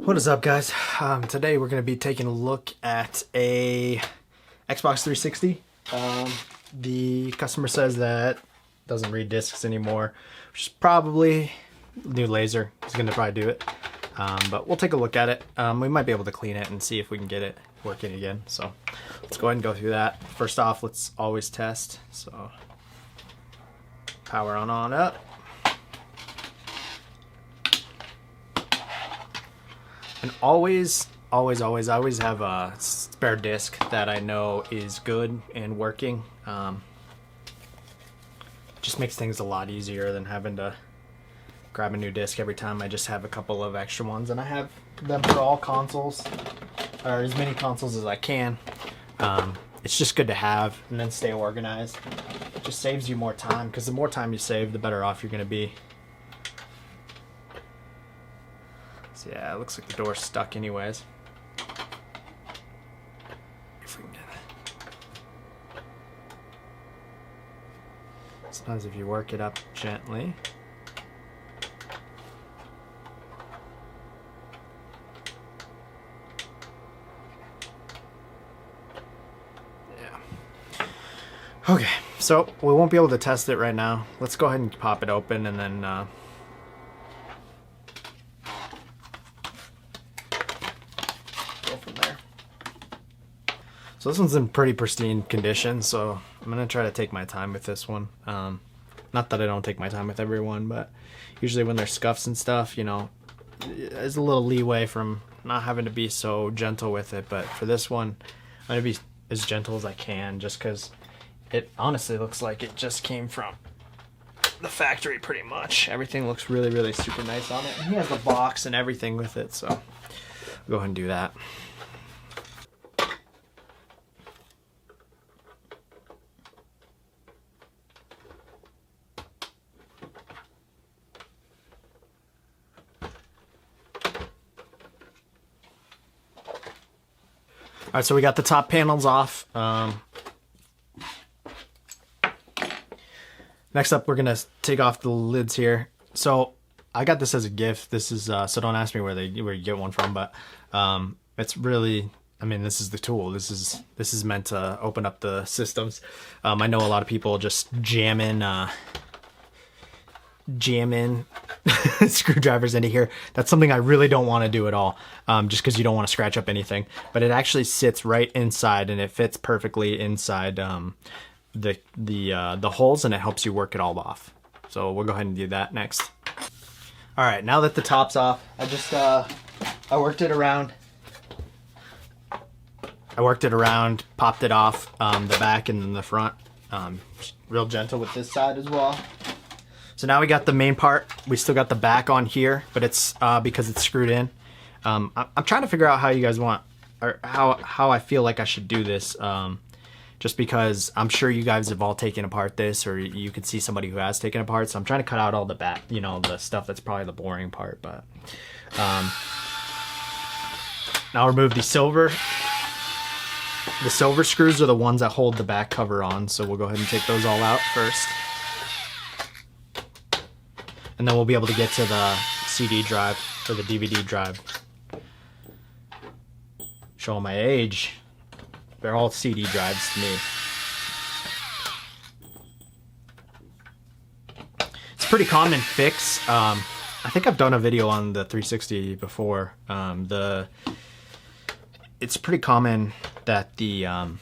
What is up, guys? Today we're going to be taking a look at a Xbox 360. The customer says that doesn't read discs anymore, which is probably new laser. He's going to probably do it, but we'll take a look at it. We might be able to clean it and see if we can get it working again. So let's go ahead and go through that. First off, let's always test. So power on up. And always have a spare disc that I know is good and working. Just makes things a lot easier than having to grab a new disc every time. I just have a couple of extra ones, and I have them for all consoles, or as many consoles as I can. It's just good to have and then stay organized. It just saves you more time, because the more time you save, the better off you're going to be. Yeah, it looks like the door's stuck anyways. If we can get it. Sometimes if you work it up gently. Yeah. Okay, so we won't be able to test it right now. Let's go ahead and pop it open and then so this one's in pretty pristine condition, so I'm going to try to take my time with this one. Not that I don't take my time with everyone, but usually when there's scuffs and stuff, you know, there's a little leeway from not having to be so gentle with it. But for this one, I'm going to be as gentle as I can, just because it honestly looks like it just came from the factory pretty much. Everything looks really, really super nice on it. And he has the box and everything with it, so I'll go ahead and do that. All right, so we got the top panels off. Next up, we're gonna take off the lids here. So I got this as a gift. This is so don't ask me where you get one from, but it's really, I mean, this is the tool. This is meant to open up the systems. I know a lot of people just jam in screwdrivers into here. That's something I really don't want to do at all, just because you don't want to scratch up anything. But it actually sits right inside, and it fits perfectly inside the holes, and it helps you work it all off. So we'll go ahead and do that next. All right, now that the top's off, I just I worked it around, popped it off, the back and then the front. Real gentle with this side as well. So now we got the main part. We still got the back on here, but it's because it's screwed in. I'm trying to figure out how you guys want, or how I feel like I should do this. Just because I'm sure you guys have all taken apart this, or you could see somebody who has taken apart. So I'm trying to cut out all the back, you know, the stuff that's probably the boring part. But now remove the silver. The silver screws are the ones that hold the back cover on. So we'll go ahead and take those all out first. And then we'll be able to get to the CD drive, or the DVD drive. Showing my age. They're all CD drives to me. It's a pretty common fix. I think I've done a video on the 360 before. It's pretty common that the... trying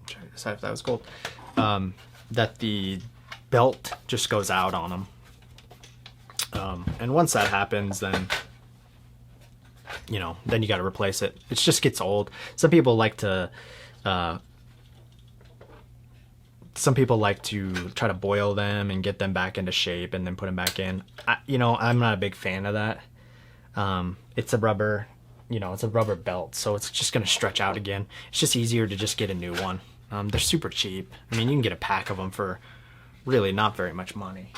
to decide if that was gold. That the belt just goes out on them, and once that happens, then you know, then you got to replace it. It just gets old. Some people like to try to boil them and get them back into shape and then put them back in. You know, I'm not a big fan of that. It's a rubber, you know, it's a rubber belt, so it's just going to stretch out again. It's just easier to just get a new one. They're super cheap. I mean, you can get a pack of them for really not very much money.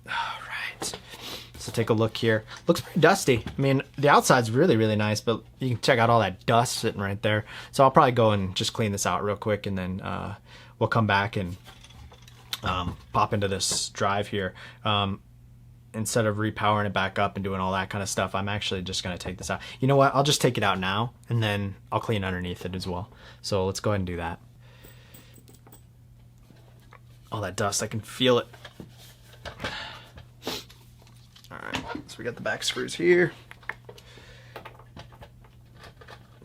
All right, so take a look here. Looks pretty dusty. I mean, the outside's really, really nice, but you can check out all that dust sitting right there. So I'll probably go and just clean this out real quick, and then we'll come back and pop into this drive here. instead of repowering it back up and doing all that kind of stuff, I'm actually just going to take this out. You know what? I'll just take it out now, and then I'll clean underneath it as well. So let's go ahead and do that. All that dust, I can feel it. All right, so we got the back screws here.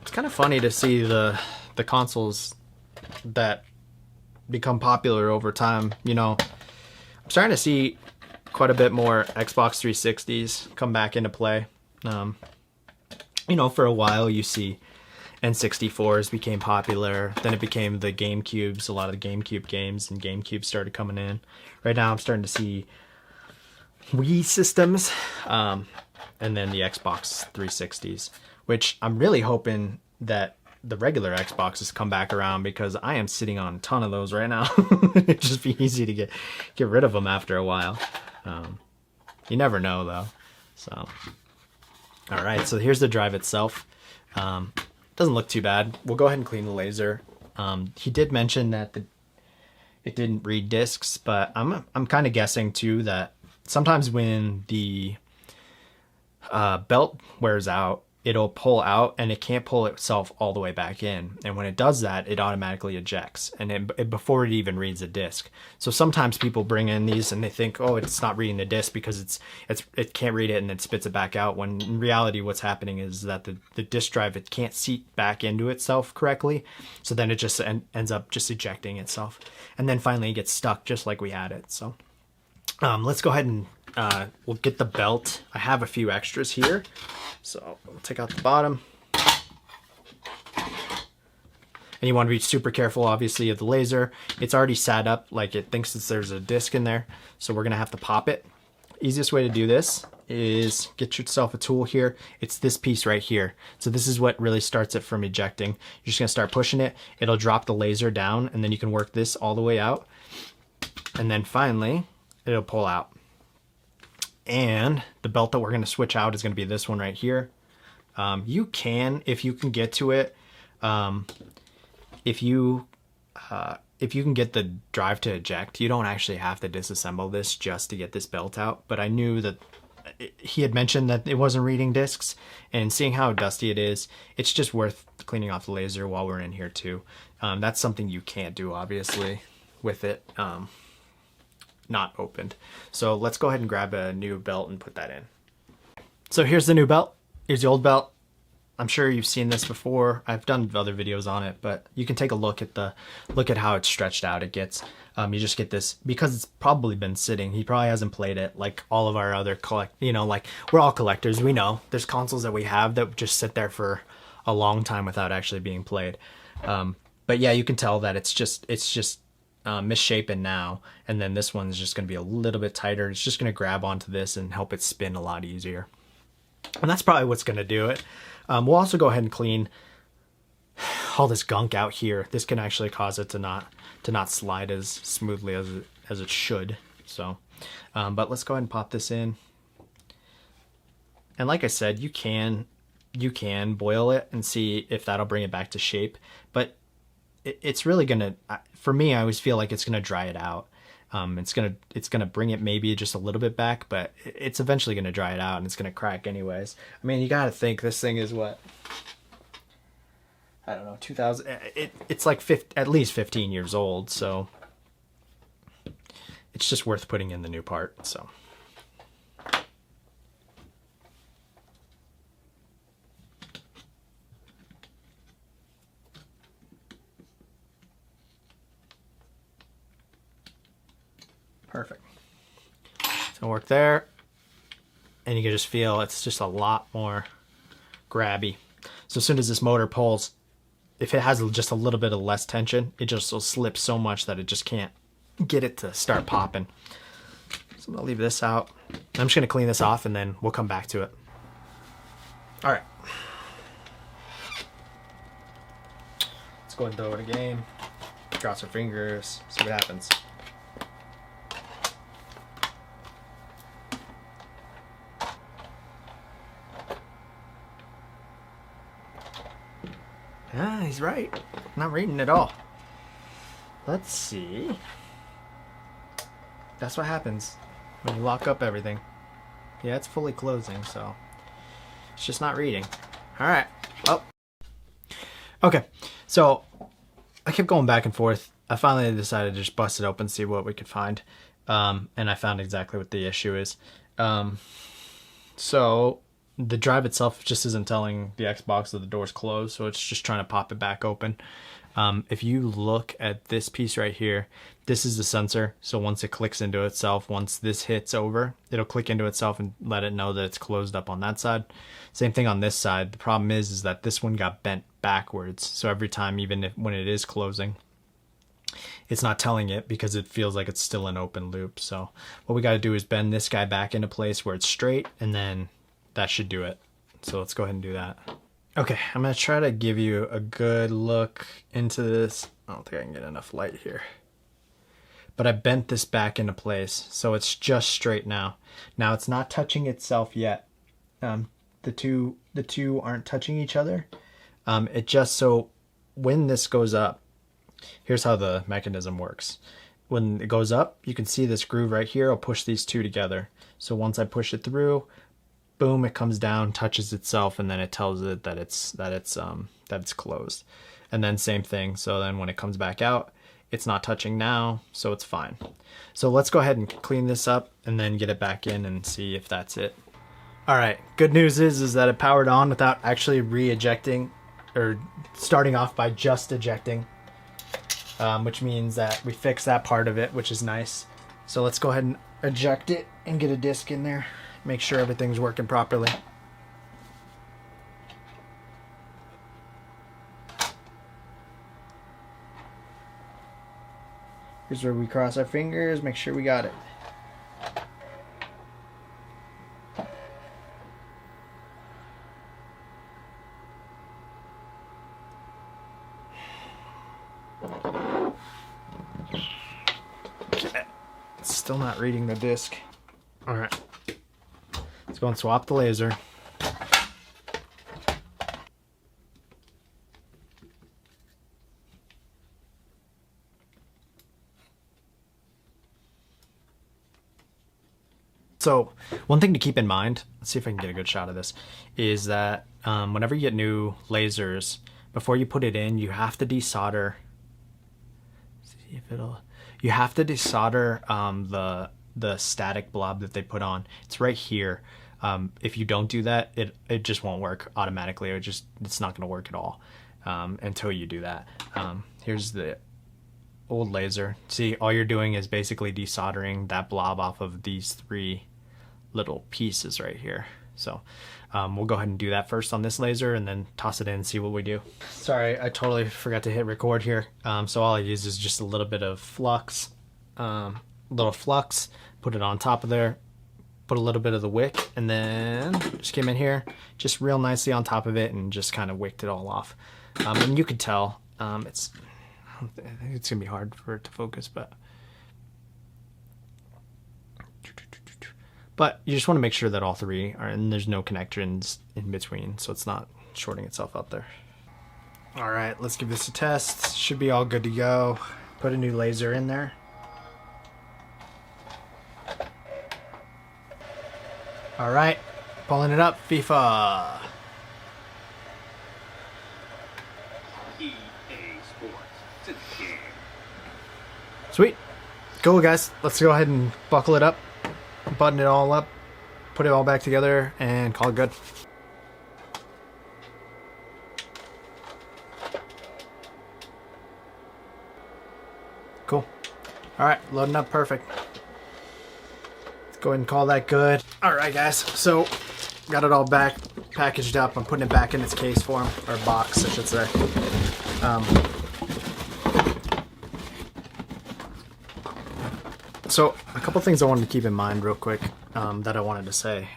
It's kind of funny to see the consoles that become popular over time. You know, I'm starting to see quite a bit more Xbox 360s come back into play. You know, for a while you see N64s became popular, then it became the GameCubes, a lot of the GameCube games, and GameCube started coming in. Right now I'm starting to see Wii systems, and then the Xbox 360s, which I'm really hoping that the regular Xboxes come back around, because I am sitting on a ton of those right now. It'd just be easy to get rid of them after a while. You never know though. So, all right, so here's the drive itself. Doesn't look too bad. We'll go ahead and clean the laser. He did mention that it didn't read discs, but I'm kind of guessing too that sometimes when the belt wears out, it'll pull out and it can't pull itself all the way back in. And when it does that, it automatically ejects, and before it even reads a disc. So sometimes people bring in these and they think, oh, it's not reading the disc because it can't read it and it spits it back out. When in reality, what's happening is that the disc drive, it can't seat back into itself correctly. So then it just ends up just ejecting itself. And then finally it gets stuck just like we had it. So let's go ahead and we'll get the belt. I have a few extras here. So we'll take out the bottom. And you want to be super careful, obviously, of the laser. It's already sat up like it thinks that there's a disc in there. So we're going to have to pop it. Easiest way to do this is get yourself a tool here. It's this piece right here. So this is what really starts it from ejecting. You're just going to start pushing it. It'll drop the laser down, and then you can work this all the way out. And then finally, it'll pull out. And the belt that we're going to switch out is going to be this one right here. You can, if you can get to it, if you can get the drive to eject, you don't actually have to disassemble this just to get this belt out. But I knew that he had mentioned that it wasn't reading discs, and seeing how dusty it is, it's just worth cleaning off the laser while we're in here too. That's something you can't do, obviously, with it not opened. So let's go ahead and grab a new belt and put that in. So here's the new belt. Here's the old belt. I'm sure you've seen this before. I've done other videos on it, but you can take a look at how it's stretched out it gets. You just get this, because it's probably been sitting. He probably hasn't played it like all of our other like we're all collectors. We know there's consoles that we have that just sit there for a long time without actually being played. But yeah, you can tell that it's just misshapen now, and then this one's just going to be a little bit tighter. It's just going to grab onto this and help it spin a lot easier, and that's probably what's going to do it. We'll also go ahead and clean all this gunk out here. This can actually cause it to not slide as smoothly as it should. So but let's go ahead and pop this in, and like I said, you can boil it and see if that'll bring it back to shape, but it's really gonna, for me, I always feel like it's gonna dry it out. It's gonna bring it maybe just a little bit back, but it's eventually gonna dry it out, and it's gonna crack anyways. I mean, you gotta think this thing is what, I don't know, 2000. It's like at least 15 years old, so it's just worth putting in the new part. So. Perfect. So work there, and you can just feel it's just a lot more grabby. So as soon as this motor pulls, if it has just a little bit of less tension, it just will slip so much that it just can't get it to start popping. So I'm gonna leave this out. I'm just gonna clean this off, and then we'll come back to it. All right. Let's go and throw it again. Cross our fingers, see what happens. Ah, he's right. Not reading at all. Let's see. That's what happens when you lock up everything. Yeah, it's fully closing, so it's just not reading. All right. Well, okay. So I kept going back and forth. I finally decided to just bust it open, see what we could find. And I found exactly what the issue is. So the drive itself just isn't telling the Xbox that the door's closed, so it's just trying to pop it back open. If you look at this piece right here, this is the sensor. So once it clicks into itself, once this hits over, it'll click into itself and let it know that it's closed up on that side. Same thing on this side. The problem is that this one got bent backwards. So every time, even if when it is closing, it's not telling it because it feels like it's still an open loop. So what we got to do is bend this guy back into place where it's straight, and then that should do it. So let's go ahead and do that. Okay, I'm going to try to give you a good look into this. I don't think I can get enough light here. But I bent this back into place, so it's just straight now. Now it's not touching itself yet. The two aren't touching each other. It just, so when this goes up, here's how the mechanism works. When it goes up, you can see this groove right here. I'll push these two together. So once I push it through, boom, it comes down, touches itself, and then it tells it that it's closed. And then same thing. So then when it comes back out, it's not touching now, so it's fine. So let's go ahead and clean this up and then get it back in and see if that's it. All right, good news is that it powered on without actually re-ejecting or starting off by just ejecting, which means that we fixed that part of it, which is nice. So let's go ahead and eject it and get a disc in there. Make sure everything's working properly. Here's where we cross our fingers, make sure we got it. Okay. It's still not reading the disc. All right. Let's go and swap the laser. So one thing to keep in mind, let's see if I can get a good shot of this, is that whenever you get new lasers, before you put it in, you have to desolder. See if it'll. You have to desolder the static blob that they put on. It's right here. If you don't do that, it just won't work automatically. It's not going to work at all until you do that. Here's the old laser. See, all you're doing is basically desoldering that blob off of these three little pieces right here. So we'll go ahead and do that first on this laser and then toss it in and see what we do. Sorry, I totally forgot to hit record here. So all I use is just a little bit of flux, put it on top of there, put a little bit of the wick, and then just came in here just real nicely on top of it and just kind of wicked it all off. And you could tell I think it's gonna be hard for it to focus, but you just want to make sure that all three are, and there's no connections in between, so it's not shorting itself out there. All right, let's give this a test. Should be all good to go. Put a new laser in there. All right, pulling it up, FIFA. EA Sports. It's a game. Sweet. Cool, guys. Let's go ahead and buckle it up, button it all up, put it all back together, and call it good. Cool. All right, loading up perfect. Let's go ahead and call that good. All right, guys, so got it all back packaged up. I'm putting it back in its case form, or box, I should say. So a couple things I wanted to keep in mind real quick that I wanted to say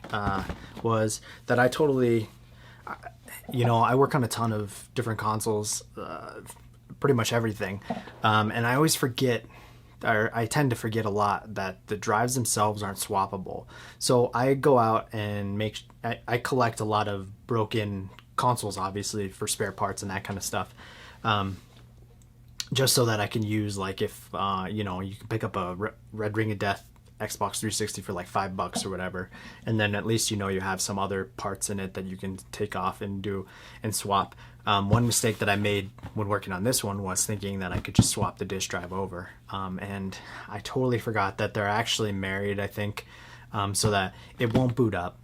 was that I totally, I work on a ton of different consoles, pretty much everything, and I always forget, or I tend to forget a lot, that the drives themselves aren't swappable. So I go out and I collect a lot of broken consoles, obviously, for spare parts and that kind of stuff. Just so that I can use, like, if, you can pick up a Red Ring of Death Xbox 360 for like $5 or whatever, and then at least you know you have some other parts in it that you can take off and do and swap. One mistake that I made when working on this one was thinking that I could just swap the disk drive over, and I totally forgot that they're actually married, I think, so that it won't boot up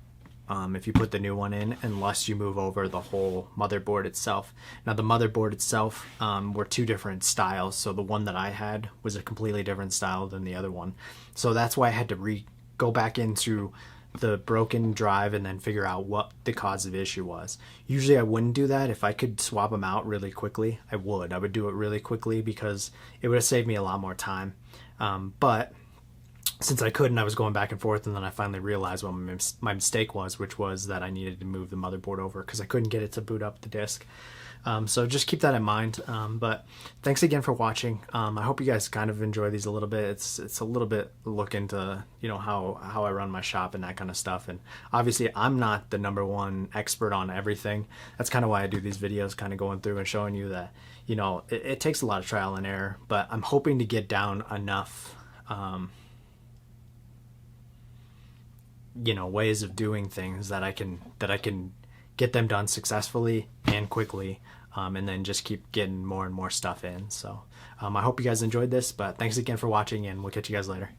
if you put the new one in unless you move over the whole motherboard itself. Now the motherboard itself were two different styles, so the one that I had was a completely different style than the other one, so that's why I had to go back into the broken drive and then figure out what the cause of issue was. Usually I wouldn't do that. If I could swap them out really quickly, I would do it really quickly because it would have saved me a lot more time, but since I couldn't, I was going back and forth, and then I finally realized what my mistake was, which was that I needed to move the motherboard over because I couldn't get it to boot up the disk. So just keep that in mind. But thanks again for watching. I hope you guys kind of enjoy these a little bit. It's a little bit look into, you know, how I run my shop and that kind of stuff. And obviously I'm not the #1 expert on everything. That's kind of why I do these videos, kind of going through and showing you that, you know, it takes a lot of trial and error, but I'm hoping to get down enough you know, ways of doing things that I can get them done successfully and quickly, and then just keep getting more and more stuff in. So I hope you guys enjoyed this, but thanks again for watching, and we'll catch you guys later.